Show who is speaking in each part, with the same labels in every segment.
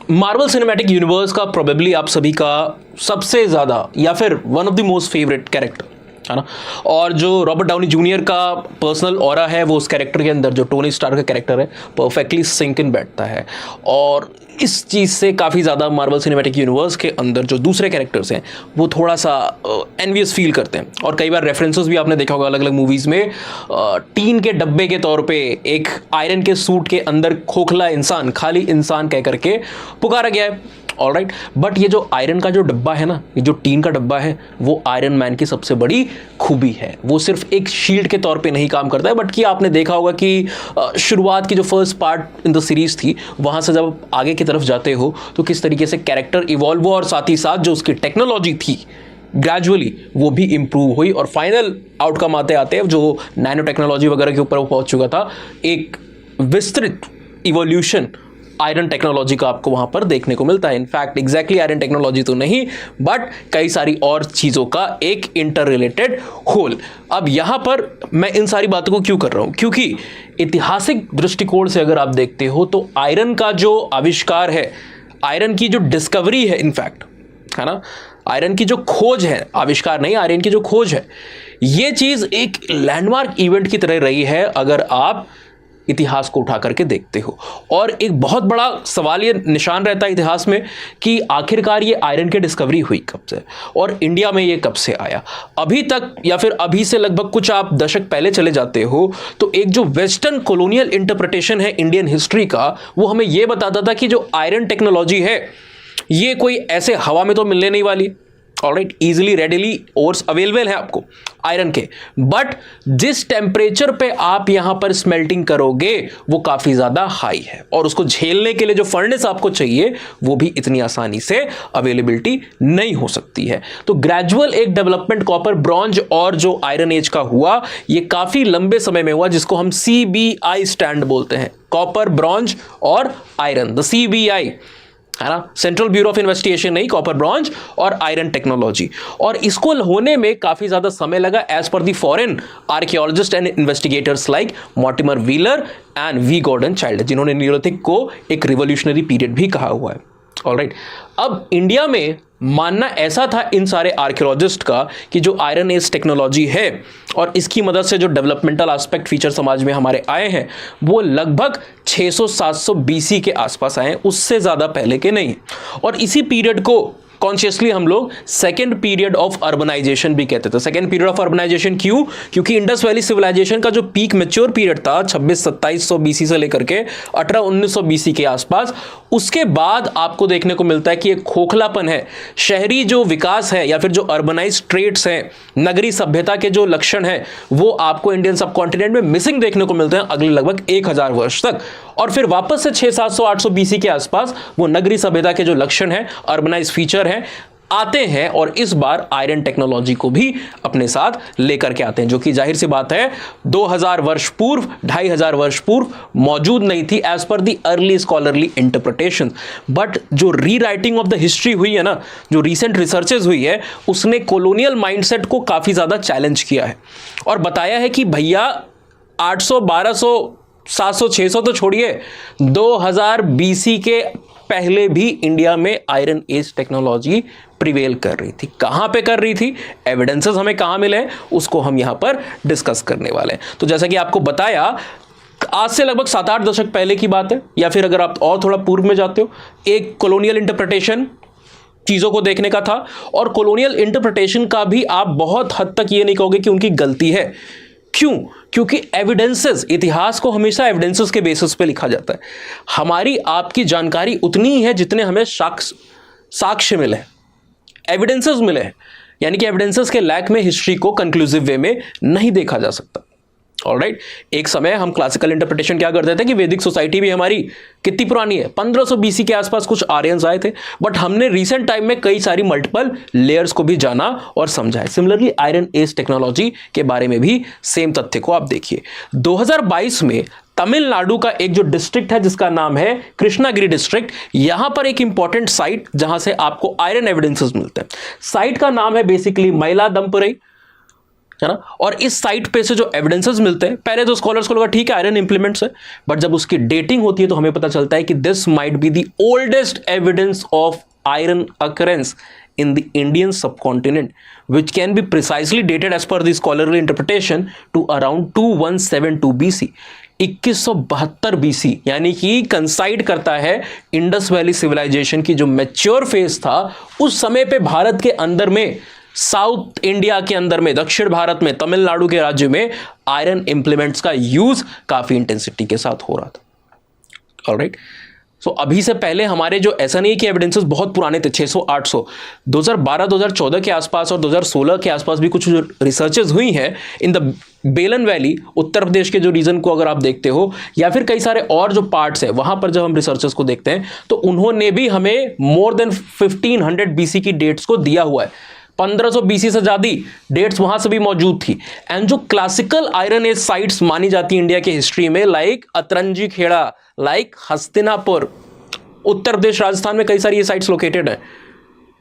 Speaker 1: Marvel cinematic universe का probably आप सभी का सबसे ज़्यादा या फिर one of the most favourite character है ना। और जो रॉबर्ट डाउनी जूनियर का पर्सनल ऑरा है वो उस कैरेक्टर के अंदर, जो टोनी स्टार का कैरेक्टर है, परफेक्टली सिंक इन बैठता है। और इस चीज़ से काफ़ी ज़्यादा मार्वल सिनेमैटिक यूनिवर्स के अंदर जो दूसरे कैरेक्टर्स हैं वो थोड़ा सा एनवियस फील करते हैं। और कई बार रेफरेंसेस भी आपने देखा होगा अलग अलग मूवीज़ में, टीन के डब्बे के तौर पे एक आयरन के सूट के अंदर खोखला इंसान, खाली इंसान कह करके पुकारा गया है। ऑलराइट, बट ये जो आयरन का जो डब्बा है ना, ये जो टीन का डब्बा है, वो आयरन मैन की सबसे बड़ी खूबी है। वो सिर्फ एक शील्ड के तौर पे नहीं काम करता है, बट कि आपने देखा होगा कि शुरुआत की जो first part in the series थी, वहां से जब आगे की तरफ जाते हो तो किस तरीके से कैरेक्टर इवॉल्व हुआ और साथ ही साथ जो उसकी टेक्नोलॉजी थी ग्रेजुअली वो भी इंप्रूव हुई और फाइनल आउटकम आते आते जो नैनो टेक्नोलॉजी वगैरह के ऊपर वो पहुंच चुका था, एक विस्तृत इवोल्यूशन आयरन टेक्नोलॉजी का आपको वहां पर देखने को मिलता है। इनफैक्ट एग्जैक्टली आयरन टेक्नोलॉजी तो नहीं, बट कई सारी और चीजों का एक इंटर रिलेटेड होल। अब यहां पर मैं इन सारी बातों को क्यों कर रहा हूं, क्योंकि ऐतिहासिक दृष्टिकोण से अगर आप देखते हो तो आयरन का जो आविष्कार है, आयरन की जो डिस्कवरी है, इनफैक्ट है ना, आयरन की जो खोज है, आविष्कार नहीं, आयरन की जो खोज है, ये चीज एक लैंडमार्क इवेंट की तरह रही है अगर आप इतिहास को उठा करके देखते हो। और एक बहुत बड़ा सवाल ये निशान रहता है इतिहास में कि आखिरकार ये आयरन की डिस्कवरी हुई कब से और इंडिया में ये कब से आया। अभी तक या फिर अभी से लगभग कुछ आप दशक पहले चले जाते हो तो एक जो वेस्टर्न कॉलोनियल इंटरप्रिटेशन है इंडियन हिस्ट्री का, वो हमें ये बताता था कि जो आयरन टेक्नोलॉजी है ये कोई ऐसे हवा में तो मिलने नहीं वाली, alright, easily readily ores available है आपको आयरन के, बट जिस टेम्परेचर पे आप यहां पर स्मेल्टिंग करोगे वो काफी ज्यादा हाई है और उसको झेलने के लिए जो फर्नेस आपको चाहिए वो भी इतनी आसानी से अवेलेबिलिटी नहीं हो सकती है। तो ग्रेजुअल एक डेवलपमेंट कॉपर ब्रॉन्ज और जो आयरन एज का हुआ, ये काफी लंबे समय में हुआ, जिसको हम CBI स्टैंड बोलते हैं, कॉपर ब्रॉन्ज और आयरन, द CBI है ना, सेंट्रल ब्यूरो ऑफ इन्वेस्टिगेशन नहीं, कॉपर ब्रॉन्ज और आयरन टेक्नोलॉजी। और इसको होने में काफी ज्यादा समय लगा as per the foreign archaeologists and investigators like Mortimer Wheeler and V Gordon Childe, जिन्होंने न्यूलिथिक को एक रिवोल्यूशनरी पीरियड भी कहा हुआ है। ऑलराइट, अब इंडिया में मानना ऐसा था इन सारे आर्कियोलॉजिस्ट का कि जो आयरन एज टेक्नोलॉजी है और इसकी मदद से जो डेवलपमेंटल एस्पेक्ट फीचर समाज में हमारे आए हैं वो लगभग 600-700 BC के आसपास आए हैं, उससे ज़्यादा पहले के नहीं। और इसी पीरियड को कॉन्शियसली हम लोग सेकेंड पीरियड ऑफ अर्बनाइजेशन भी कहते थे। सेकेंड पीरियड ऑफ अर्बनाइजेशन क्यों? क्योंकि इंडस वैली सिविलाइजेशन का जो पीक मैच्योर पीरियड था 2600-2700 BC से लेकर के 1800-1900 BC के आसपास, उसके बाद आपको देखने को मिलता है कि एक खोखलापन है, शहरी जो विकास है या फिर जो अर्बनाइज ट्रेट्स हैं, नगरी सभ्यता के जो लक्षण है वो आपको इंडियन सबकॉन्टिनेंट में मिसिंग देखने को मिलते हैं अगले लगभग 1000 वर्ष तक। और फिर वापस से 600-700-800 BC के आसपास वो नगरी सभ्यता के जो लक्षण है, अर्बनाइज फीचर है, आते हैं और इस बार आयरन टेक्नोलॉजी को भी अपने साथ लेकर के आते हैं, जो कि जाहिर सी बात है 2000 वर्ष पूर्व, 2500 वर्ष पूर्व मौजूद नहीं थी as per the early scholarly interpretation. But जो रीराइटिंग ऑफ द हिस्ट्री हुई है ना, जो रिसेंट रिसर्चेज हुई है, उसने कॉलोनियल माइंडसेट को काफी ज्यादा चैलेंज किया है और बताया है कि भैया 800, 1200, 700, 600 तो छोड़िए, 2000 BC के पहले भी इंडिया में आयरन एज टेक्नोलॉजी प्रिवेल कर रही थी। कहां पे कर रही थी, एविडेंसेस हमें कहां मिले, उसको हम यहां पर डिस्कस करने वाले हैं। तो जैसा कि आपको बताया, आज से लगभग 7-8 दशक पहले की बात है, या फिर अगर आप और थोड़ा पूर्व में जाते हो, एक कॉलोनियल इंटरप्रिटेशन चीजों को देखने का था। और कॉलोनियल इंटरप्रिटेशन का भी आप बहुत हद तक ये नहीं कहोगे कि उनकी गलती है। क्यों? क्योंकि एविडेंसेस, इतिहास को हमेशा एविडेंसेस के बेसिस पे लिखा जाता है। हमारी आपकी जानकारी उतनी ही है जितने हमें साक्ष्य मिले, एविडेंसेस मिले हैं, यानी कि एविडेंसेस के लैक में हिस्ट्री को कंक्लूसिव वे में नहीं देखा जा सकता। ऑलराइट, एक समय हम क्लासिकल इंटरप्रिटेशन क्या करते थे कि वैदिक सोसाइटी भी हमारी कितनी पुरानी है, 1500 BC के आसपास कुछ आर्यंस आए थे, बट हमने रिसेंट टाइम में कई सारी मल्टीपल लेयर्स को भी जाना और समझा है। सिमिलरली आयरन एज टेक्नोलॉजी के बारे में भी सेम तथ्य को आप देखिए। 2022 में तमिलनाडु का एक जो डिस्ट्रिक्ट है जिसका नाम है कृष्णागिरी डिस्ट्रिक्ट, यहां पर एक इंपॉर्टेंट साइट जहां से आपको आयरन एविडेंसेस मिलते हैं। साइट का नाम है बेसिकली मैलादंपरई। है ना। और इस साइट पे से जो एविडेंसेस मिलते हैं, पहले तो स्कॉलर्स को लगा ठीक है आयरन इंप्लीमेंट्स है, बट जब उसकी डेटिंग होती है तो हमें पता चलता है कि this might be the oldest evidence of iron occurrence in the Indian subcontinent, which can be precisely dated as per the scholarly interpretation to around 2172 BC. 2172 BC यानी कि कंसाइड करता है इंडस वैली सिविलाइजेशन की जो मैच्योर फेज था उस समय पे भारत के अंदर में, साउथ इंडिया के अंदर में, दक्षिण भारत में, तमिलनाडु के राज्य में आयरन इंप्लीमेंट्स का यूज काफी इंटेंसिटी के साथ हो रहा था। ऑलराइट, सो अभी से पहले हमारे जो, ऐसा नहीं है कि एविडेंसेस बहुत पुराने थे, 600 800, 2012 2014 के आसपास और 2016 के आसपास भी कुछ जो रिसर्चेस हुई हैं इन द बेलन वैली, उत्तर प्रदेश के जो रीजन को अगर आप देखते हो, या फिर कई सारे और जो पार्ट्स है वहां पर जब हम रिसर्चेस को देखते हैं तो उन्होंने भी हमें मोर देन 1500 BC की डेट्स को दिया हुआ है। 1500 BC से ज्यादा डेट्स वहां से भी मौजूद थी। एंड जो क्लासिकल आयरन एज साइट्स मानी जाती है इंडिया के हिस्ट्री में, लाइक अतरंजी खेड़ा, लाइक हस्तिनापुर, उत्तर प्रदेश राजस्थान में कई सारी ये साइट्स लोकेटेड है,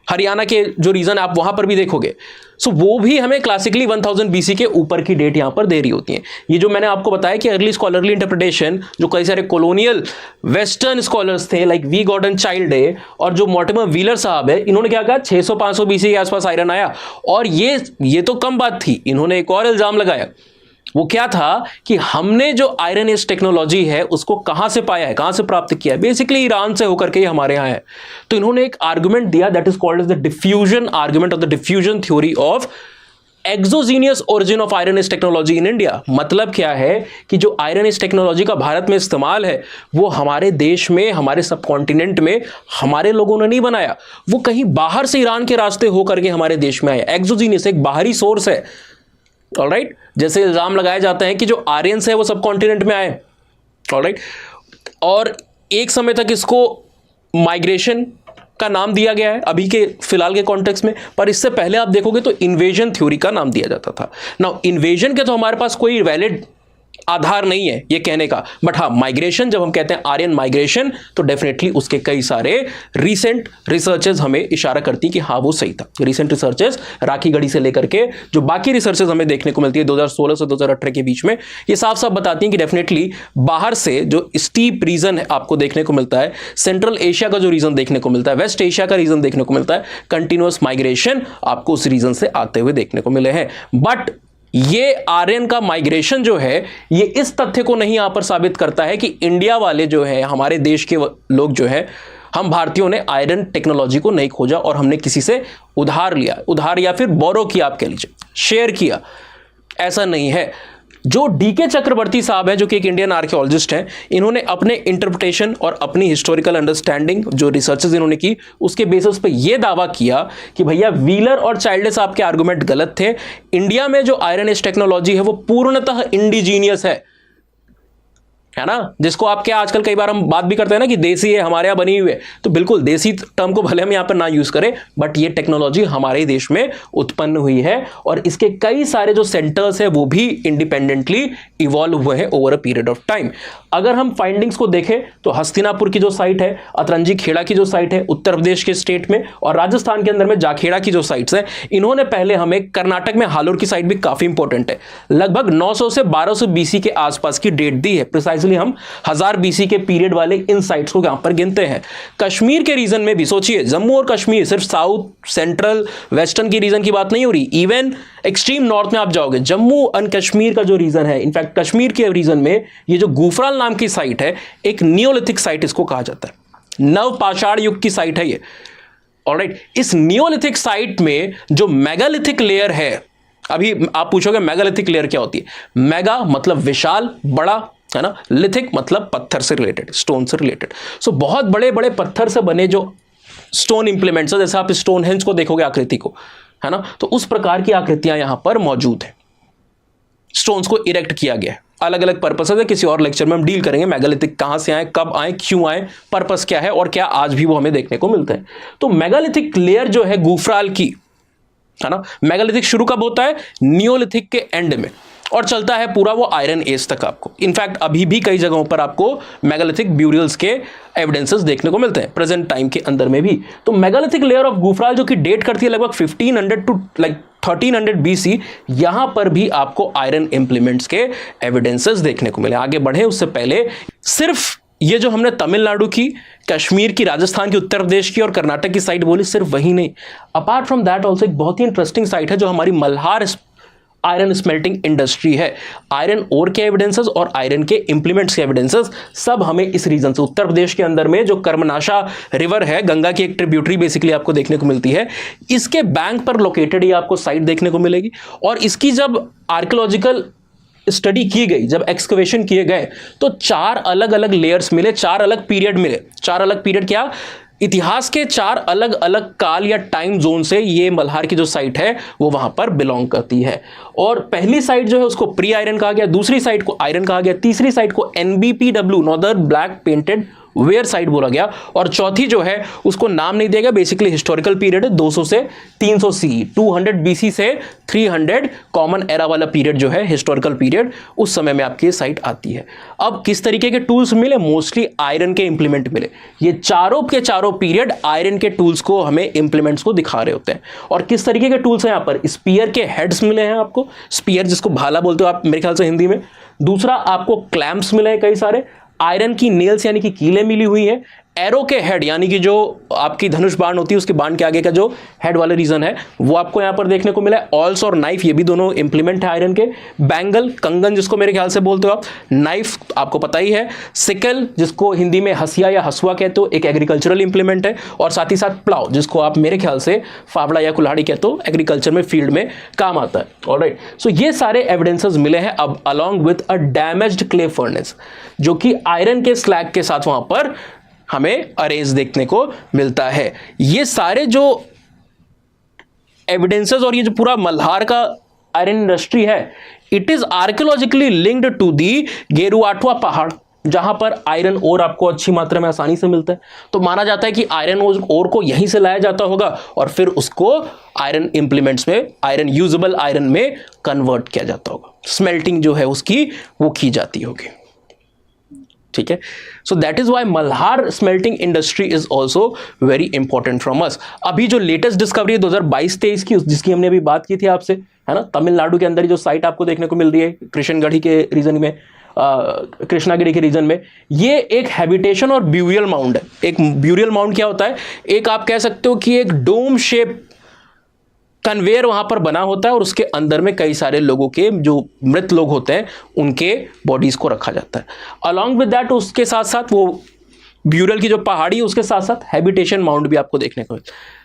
Speaker 1: हरियाणा के जो रीजन आप वहां पर भी देखोगे, सो वो भी हमें क्लासिकली 1000 BC के ऊपर की डेट यहां पर दे रही होती है। ये जो मैंने आपको बताया कि अर्ली स्कॉलरली इंटरप्रिटेशन, जो कई सारे कॉलोनियल वेस्टर्न स्कॉलर्स थे लाइक वी गॉर्डन चाइल्डे और जो मॉर्टिमर व्हीलर साहब है, इन्होंने क्या कहा 600-500 BC के आसपास आयरन आया। और ये तो कम बात थी, इन्होंने एक और इल्जाम लगाया, वो क्या था कि हमने जो आयरन एज टेक्नोलॉजी है उसको कहां से पाया है, कहां से प्राप्त किया है, बेसिकली ईरान से होकर के हमारे यहां है। तो इन्होंने एक आर्गुमेंट दिया that is called as the diffusion argument of the diffusion theory of exogenous origin of iron age technology in India. मतलब क्या है कि जो आयरन एज टेक्नोलॉजी का भारत में इस्तेमाल है वो हमारे देश में, हमारे सब कॉन्टिनेंट में हमारे लोगों ने नहीं बनाया, वो कहीं बाहर से ईरान के रास्ते होकर के हमारे देश में आया। एक्सोजीनियस एक बाहरी सोर्स है। ऑलराइट, जैसे इल्जाम लगाए जाते हैं कि जो आर्यंस है वो सब कॉन्टिनेंट में आए। ऑलराइट, और एक समय तक इसको माइग्रेशन का नाम दिया गया है अभी के फिलहाल के कॉन्टेक्स्ट में, पर इससे पहले आप देखोगे तो इन्वेजन थ्योरी का नाम दिया जाता था। नाउ इन्वेजन के तो हमारे पास कोई वैलिड आधार नहीं है ये कहने का, बट हाँ माइग्रेशन, जब हम कहते हैं आर्यन माइग्रेशन तो डेफिनेटली उसके कई सारे रीसेंट रिसर्चेस हमें इशारा करती कि हाँ वो सही था। रीसेंट रिसर्चेस राखी गढ़ी से लेकर के जो बाकी रिसर्चेस हमें देखने को मिलती है 2016 से 2018 के बीच में, ये साफ साफ बताती हैं कि डेफिनेटली बाहर से जो स्टीप रीजन आपको देखने को मिलता है, सेंट्रल एशिया का जो रीजन देखने को मिलता है, वेस्ट एशिया का रीजन देखने को मिलता है, कंटिन्यूअस माइग्रेशन आपको उस रीजन से आते हुए देखने को मिले हैं। बट ये आर्यन का माइग्रेशन जो है ये इस तथ्य को नहीं यहां पर साबित करता है कि इंडिया वाले जो है, हमारे देश के लोग जो है, हम भारतीयों ने आयरन टेक्नोलॉजी को नहीं खोजा और हमने किसी से उधार लिया, उधार या फिर बोरो किया, आप कह लीजिए शेयर किया, ऐसा नहीं है। जो डीके चक्रवर्ती साहब है जो कि एक इंडियन आर्कियोलॉजिस्ट हैं, इन्होंने अपने इंटरप्रिटेशन और अपनी हिस्टोरिकल अंडरस्टैंडिंग जो रिसर्चेस इन्होंने की उसके बेसिस पे ये दावा किया कि भैया व्हीलर और चाइल्डे साहब के आर्गुमेंट गलत थे। इंडिया में जो आयरन एज टेक्नोलॉजी है वो पूर्णतः इंडिजीनियस है ना, जिसको आप क्या आजकल कई बार हम बात भी करते हैं ना कि देसी है, हमारे यहां बनी हुई है, तो बिल्कुल देसी टर्म को भले हम यहां पर ना यूज करें, बट ये टेक्नोलॉजी हमारे देश में उत्पन्न हुई है और इसके कई सारे जो सेंटर्स है वो भी इंडिपेंडेंटली इवॉल्व हुए हैं over a period of time. अगर हम फाइंडिंग्स को देखें तो हस्तिनापुर की जो साइट है, अतरंजी खेड़ा की जो साइट है उत्तर प्रदेश के स्टेट में, और राजस्थान के अंदर में जाखेड़ा की जो साइट्स है, इन्होंने पहले हमें कर्नाटक में हालोर की साइट भी काफी इंपॉर्टेंट है, लगभग 900 से 1200 BC के आसपास की डेट दी है। प्रिसाइजली हम 1000 BC के पीरियड वाले इन साइट्स को यहां पर गिनते हैं। कश्मीर के रीजन में भी सोचिए, जम्मू और कश्मीर, सिर्फ साउथ सेंट्रल वेस्टर्न की रीजन की बात नहीं हो रही, इवन एक्सट्रीम नॉर्थ में आप जाओगे, जम्मू एंड कश्मीर का जो रीजन है, इनफैक्ट कश्मीर के रीजन में ये जो गुफराल नाम की साइट है, एक नियोलिथिक साइट इसको कहा जाता है, नवपाषाण युग की साइट है ये। ऑलराइट, इस नियोलिथिक साइट में जो मेगालिथिक लेयर है, अभी आप पूछोगे मेगालिथिक लेयर क्या होती है, मेगा मतलब विशाल, बड़ा, है ना, लिथिक मतलब पत्थर से रिलेटेड, स्टोन से रिलेटेड। सो बहुत बड़े बड़े पत्थर से बने जो स्टोन इंप्लीमेंट्स है, जैसे आप स्टोन हेंज को देखोगे आकृति को, है ना, तो उस प्रकार की आकृतियां यहां पर मौजूद है। स्टोन्स को इरेक्ट किया गया है, अलग अलग पर्पस है, किसी और लेक्चर में हम डील करेंगे मेगालिथिक कहां से आए, कब आए, क्यों आए, पर्पस क्या है और क्या आज भी वो हमें देखने को मिलते हैं। तो मेगालिथिक लेयर जो है गुफराल की, है ना, मेगालिथिक शुरू कब होता है, नियोलिथिक के एंड में, और चलता है पूरा वो आयरन एज तक आपको। इनफैक्ट अभी भी कई जगहों पर आपको मेगालिथिक ब्यूरियल्स के एविडेंसेस देखने को मिलते हैं प्रेजेंट टाइम के अंदर में भी। तो मेगालिथिक लेयर ऑफ गुफराल जो कि डेट करती है लगभग 1500 टू लाइक 1300 BC यहां पर भी आपको आयरन इंप्लीमेंट्स के एविडेंसेस देखने को मिले। आगे बढ़े उससे पहले सिर्फ ये जो हमने तमिलनाडु की, कश्मीर की, राजस्थान की, उत्तर प्रदेश की और कर्नाटक की साइट बोली, सिर्फ वही नहीं, अपार्ट फ्रॉम दैट ऑल्सो एक बहुत ही इंटरेस्टिंग साइट है जो हमारी मल्हार आयरन स्मेल्टिंग इंडस्ट्री है। आयरन ओर के एविडेंसेस और आयरन के इंप्लीमेंट्स के एविडेंसेस सब हमें इस रीजन से, उत्तर प्रदेश के अंदर में जो कर्मनाशा रिवर है, गंगा की एक ट्रिब्यूटरी बेसिकली आपको देखने को मिलती है, इसके बैंक पर लोकेटेड ये आपको साइट देखने को मिलेगी। और इसकी जब आर्कियोलॉजिकल स्टडी की गई, जब एक्सकवेशन किए गए, तो 4 अलग अलग लेयर्स मिले, 4 अलग पीरियड मिले। 4 अलग पीरियड क्या? इतिहास के 4 अलग अलग काल या टाइम जोन से ये मल्हार की जो साइट है वो वहां पर बिलोंग करती है। और पहली साइट जो है उसको प्री आयरन कहा गया, दूसरी साइट को आयरन कहा गया, तीसरी साइट को NBPW northern black painted ware site बोला गया, और चौथी जो है उसको नाम नहीं दिया गया। बेसिकली हिस्टोरिकल पीरियड है 200 से 300 CE, 200 BC से 300 कॉमन एरा वाला पीरियड जो है हिस्टोरिकल पीरियड, उस समय में आपकी साइट आती है। अब किस तरीके के टूल्स मिले? मोस्टली आयरन के इंप्लीमेंट मिले। ये चारों के चारों पीरियड आयरन के टूल्स को हमें इंप्लीमेंट्स को दिखा रहे होते हैं। और किस तरीके के टूल्स हैं यहाँ पर? स्पीयर के हेड्स मिले हैं आपको, स्पीयर जिसको भाला बोलते हो आप मेरे ख्याल से हिंदी में। दूसरा आपको क्लैंप्स मिले हैं कई सारे, आयरन की नेल्स यानी कि कीलें मिली हुई है, एरो के हेड यानी कि जो आपकी धनुष बाण होती है उसके बाण के आगे का जो हेड वाला रीजन है वो आपको यहां पर देखने को मिला है। ऑल्स और नाइफ, ये भी दोनों इंप्लीमेंट है आयरन के। बैंगल, कंगन जिसको मेरे ख्याल से बोलते हो आप, नाइफ आपको पता ही है, सिकल जिसको हिंदी में हसिया या हसुआ कहते हो, एक एग्रीकल्चरल इंप्लीमेंट है, और साथ ही साथ प्लाव जिसको आप मेरे ख्याल से फावड़ा या कुल्हाड़ी कहते हो, एग्रीकल्चर में फील्ड में काम आता है। ऑलराइट, सो ये सारे एविडेंसेस मिले हैं अब along with a damaged clay furnace जो कि आयरन के स्लैग के साथ वहां पर हमें अरेंज देखने को मिलता है। ये सारे जो एविडेंसेस और ये जो पूरा मल्हार का आयरन इंडस्ट्री है, it is archaeologically linked to the Geruatwa Pahad, जहां पर आयरन ओर आपको अच्छी मात्रा में आसानी से मिलता है। तो माना जाता है कि आयरन ओर को यहीं से लाया जाता होगा और फिर उसको आयरन इंप्लीमेंट्स में, आयरन यूजेबल आयरन में कन्वर्ट किया जाता होगा, स्मेल्टिंग जो है उसकी वो की जाती होगी। ठीक है, so that is why Malhar smelting industry is also very important from us. अभी जो लेटेस्ट डिस्कवरी है 2022-23 की, जिसकी हमने अभी बात की थी आपसे, है ना, तमिलनाडु के अंदर जो साइट आपको देखने को मिल रही है कृष्णगढ़ी के रीजन में, कृष्णागिरी के रीजन में, ये एक हैबिटेशन और ब्यूरियल माउंड है। एक ब्यूरियल माउंड क्या होता है? एक आप कह सकते हो कि एक डोम शेप कन्वेयर वहां पर बना होता है और उसके अंदर में कई सारे लोगों के, जो मृत लोग होते हैं, उनके बॉडीज को रखा जाता है। अलॉन्ग विद दैट उसके साथ साथ वो ब्यूरल की जो पहाड़ी, उसके साथ साथ हैबिटेशन माउंड भी आपको देखने को मिलता है,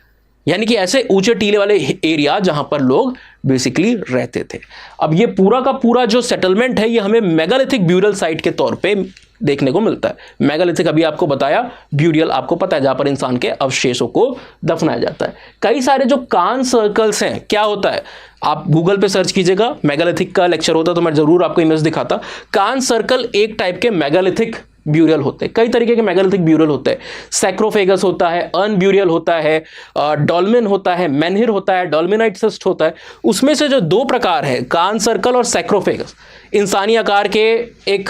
Speaker 1: यानी कि ऐसे ऊंचे टीले वाले एरिया जहां पर लोग बेसिकली रहते थे। अब ये पूरा का पूरा जो सेटलमेंट है ये हमें मेगालिथिक ब्यूरल साइट के तौर पे देखने को मिलता है। मेगालिथिक अभी आपको बताया, ब्यूरियल आपको पता है जहां पर इंसान के अवशेषों को दफनाया जाता है। कई सारे जो कान सर्कल्स हैं, क्या होता है, आप गूगल पे सर्च कीजिएगा, मेगालिथिक का लेक्चर होता तो मैं जरूर आपको इमेज दिखाता। कान सर्कल एक टाइप के मेगालिथिक ब्यूरियल होते हैं, कई तरीके के मेगालिथिक ब्यूरियल होते हैं। सैक्रोफेगस होता है, अर्न ब्यूरियल होता है, डॉल्मेन होता है, मेनहिर होता है, डॉल्मेनाइट सिस्ट होता है। उसमें से जो 2 प्रकार है, कान सर्कल और सैक्रोफेगस, इंसानी आकार के एक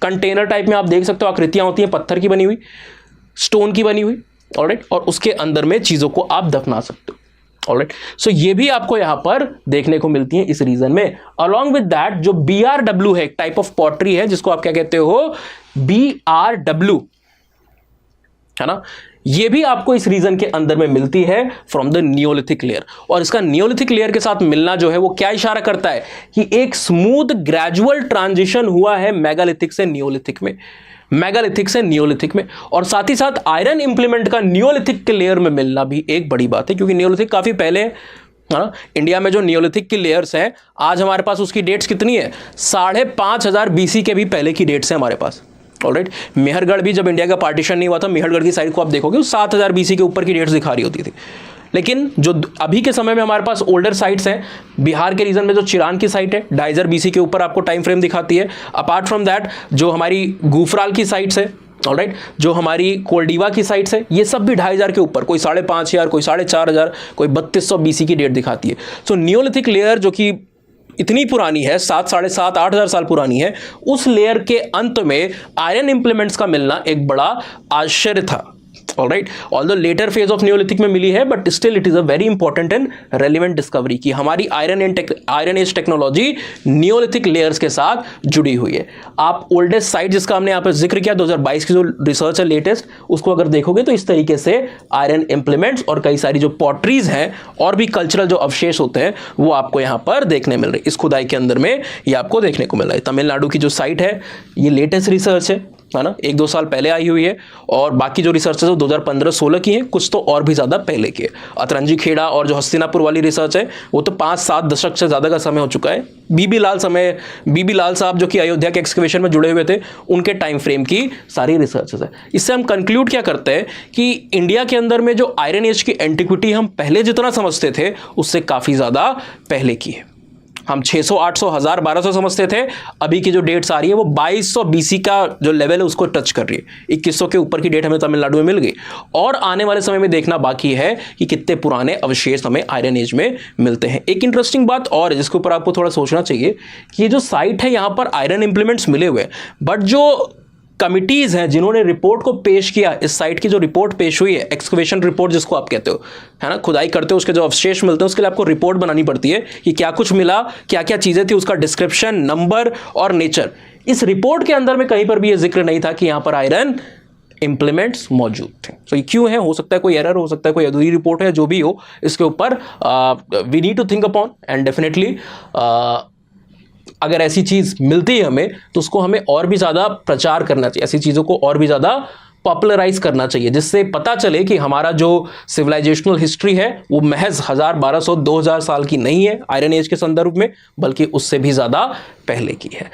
Speaker 1: कंटेनर टाइप में आप देख सकते हो, आकृतियां होती हैं पत्थर की बनी हुई, स्टोन की बनी हुई, ऑलराइट, और उसके अंदर में चीजों को आप दफना सकते हो। ऑलराइट, सो ये भी आपको यहां पर देखने को मिलती है इस रीजन में। अलॉन्ग विद दैट जो BRW है, एक टाइप ऑफ पॉटरी है जिसको आप क्या कहते हो, BRW, है ना, ये भी आपको इस रीजन के अंदर में मिलती है फ्रॉम द नियोलिथिक लेयर। और इसका नियोलिथिक लेयर के साथ मिलना जो है वो क्या इशारा करता है कि एक स्मूथ ग्रेजुअल ट्रांजिशन हुआ है मेगालिथिक से नियोलिथिक में, मेगालिथिक से नियोलिथिक में। और साथ ही साथ आयरन इंप्लीमेंट का नियोलिथिक के लेयर में मिलना भी एक बड़ी बात है, क्योंकि नियोलिथिक काफी पहले, हाँ, इंडिया में जो नियोलिथिक की लेयर्स हैं आज हमारे पास उसकी डेट्स कितनी है, 5500 BC के भी पहले की डेट्स हैं हमारे पास। ऑलराइट, मेहरगढ़ भी जब इंडिया का पार्टीशन नहीं हुआ था, मेहरगढ़ की साइड को आप देखोगे 7000 BC के ऊपर की डेट्स दिखा रही होती थी। लेकिन जो अभी के समय में हमारे पास ओल्डर साइट्स हैं, बिहार के रीजन में जो चिरान की साइट है 2500 BC के ऊपर आपको टाइम फ्रेम दिखाती है। अपार्ट फ्रॉम दैट जो हमारी गुफराल की साइट्स है, ऑलराइट, जो हमारी कोल्डीवा की साइट्स है, ये सब भी 2500 के ऊपर, कोई 5500, कोई 4500, कोई 3200 BC की डेट दिखाती है। सो नियोलिथिक लेयर जो कि इतनी पुरानी है, 7, 7.5, 8000 साल पुरानी है, उस लेयर के अंत में आयरन इंप्लीमेंट्स का मिलना एक बड़ा आश्चर्य था alright, although later phase of neolithic में मिली है, but still it is a very important and relevant discovery कि हमारी iron age technology neolithic layers के साथ जुड़ी हुई है। आप ओल्डेस्ट साइट जिसका हमने यहाँ पर जिक्र किया 2022 की जो रिसर्च है लेटेस्ट, उसको अगर देखोगे तो इस तरीके से आयरन इंप्लीमेंट्स और कई सारी जो पॉटरीज हैं और भी कल्चरल जो अवशेष होते हैं वो आपको यहाँ पर देखने मिल रहे, इस खुदाई के अंदर में ये आपको देखने को मिल रहा है। तमिलनाडु की जो साइट है ये लेटेस्ट रिसर्च है ना, 1-2 साल पहले आई हुई है, और बाकी जो रिसर्च है वो 2015-16 की है, कुछ तो और भी ज़्यादा पहले की है। अतरंजी खेड़ा और जो हस्तिनापुर वाली रिसर्च है वो तो 5-7 दशक से ज़्यादा का समय हो चुका है। बीबी लाल साहब जो कि अयोध्या के एक्सकवेशन में जुड़े हुए थे, उनके टाइम फ्रेम की सारी रिसर्चेस है। इससे हम कंक्लूड क्या करते हैं कि इंडिया के अंदर में जो आयरन एज की एंटिक्विटी हम पहले जितना समझते थे उससे काफ़ी ज़्यादा पहले की है। हम 600, 800, 1000, 1200 समझते थे, अभी की जो डेट्स आ रही है वो 2200 बीसी का जो लेवल है उसको टच कर रही है। 2100 के ऊपर की डेट हमें तमिलनाडु में मिल गई, और आने वाले समय में देखना बाकी है कि कितने पुराने अवशेष हमें आयरन एज में मिलते हैं। एक इंटरेस्टिंग बात और है जिसके ऊपर आपको थोड़ा सोचना चाहिए कि ये जो साइट है यहाँ पर आयरन इंप्लीमेंट्स मिले हुए हैं, बट जो कमिटीज हैं जिन्होंने रिपोर्ट को पेश किया, इस साइट की जो रिपोर्ट पेश हुई है, एक्सकवेशन रिपोर्ट जिसको आप कहते हो, है ना, खुदाई करते हो उसके जो अवशेष मिलते हैं उसके लिए आपको रिपोर्ट बनानी पड़ती है कि क्या कुछ मिला, क्या क्या चीजें थी, उसका डिस्क्रिप्शन, नंबर और नेचर। इस रिपोर्ट के अंदर में कहीं पर भी यह जिक्र नहीं था कि यहां पर आयरन इंप्लीमेंट्स मौजूद थे। तो ये क्यों है? हो सकता है कोई एरर, हो सकता है कोई अधूरी रिपोर्ट है, जो भी हो इसके ऊपर we need to think upon, and definitely अगर ऐसी चीज मिलती है हमें तो उसको हमें और भी ज्यादा प्रचार करना चाहिए, ऐसी चीजों को और भी ज्यादा पॉपुलराइज करना चाहिए, जिससे पता चले कि हमारा जो सिविलाइजेशनल हिस्ट्री है वो महज 1000, 1200, 2000 साल की नहीं है आयरन एज के संदर्भ में, बल्कि उससे भी ज्यादा पहले की है।